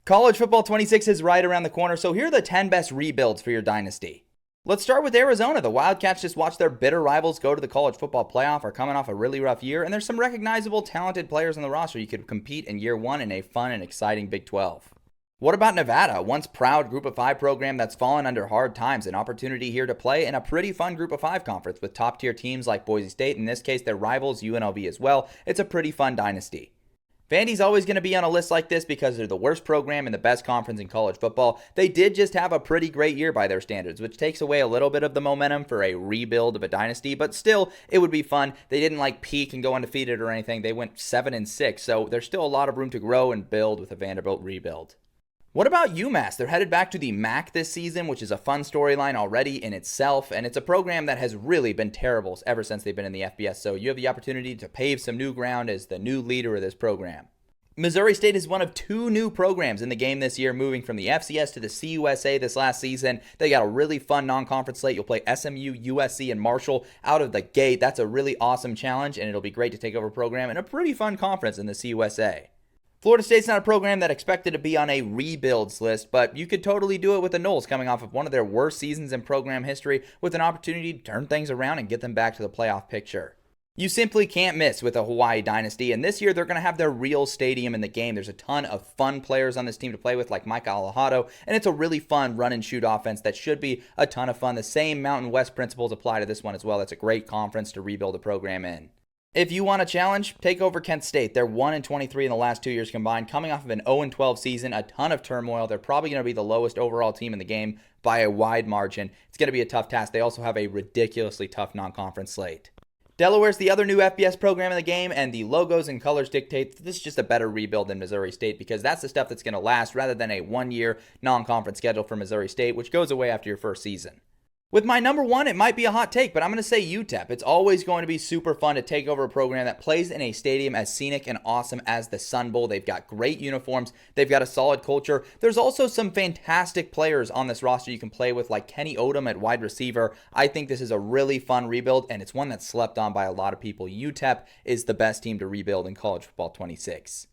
College football 26 is right around the corner, so here are the 10 best rebuilds for your dynasty. Let's start with Arizona. The Wildcats just watched their bitter rivals go to the college football playoff, are coming off a really rough year, and there's some recognizable, talented players on the roster you could compete in year one in a fun and exciting Big 12. What about Nevada, a once proud Group of 5 program that's fallen under hard times? An opportunity here to play in a pretty fun Group of 5 conference with top tier teams like Boise State, in this case their rivals UNLV as well. It's a pretty fun dynasty. Vandy's always going to be on a list like this because they're the worst program in the best conference in college football. They did just have a pretty great year by their standards, which takes away a little bit of the momentum for a rebuild of a dynasty, but still, it would be fun. They didn't peak and go undefeated or anything. They went 7-6, so there's still a lot of room to grow and build with a Vanderbilt rebuild. What about UMass? They're headed back to the MAC this season, which is a fun storyline already in itself, and it's a program that has really been terrible ever since they've been in the FBS, so you have the opportunity to pave some new ground as the new leader of this program. Missouri State is one of 2 new programs in the game this year, moving from the FCS to the CUSA this last season. They got a really fun non-conference slate. You'll play SMU, USC, and Marshall out of the gate. That's a really awesome challenge, and it'll be great to take over a program in a pretty fun conference in the CUSA. Florida State's not a program that expected to be on a rebuilds list, but you could totally do it with the Noles coming off of one of their worst seasons in program history with an opportunity to turn things around and get them back to the playoff picture. You simply can't miss with a Hawaii dynasty, and this year they're going to have their real stadium in the game. There's a ton of fun players on this team to play with, like Mike Alejado, and it's a really fun run-and-shoot offense that should be a ton of fun. The same Mountain West principles apply to this one as well. It's a great conference to rebuild a program in. If you want a challenge, take over Kent State. They're 1-23 in the last 2 years combined, coming off of an 0-12 season, a ton of turmoil. They're probably going to be the lowest overall team in the game by a wide margin. It's going to be a tough task. They also have a ridiculously tough non-conference slate. Delaware's the other new FBS program in the game, and the logos and colors dictate that this is just a better rebuild than Missouri State because that's the stuff that's going to last rather than a one-year non-conference schedule for Missouri State, which goes away after your first season. With my number one, it might be a hot take, but I'm going to say UTEP. It's always going to be super fun to take over a program that plays in a stadium as scenic and awesome as the Sun Bowl. They've got great uniforms. They've got a solid culture. There's also some fantastic players on this roster you can play with, like Kenny Odom at wide receiver. I think this is a really fun rebuild, and it's one that's slept on by a lot of people. UTEP is the best team to rebuild in college football 26.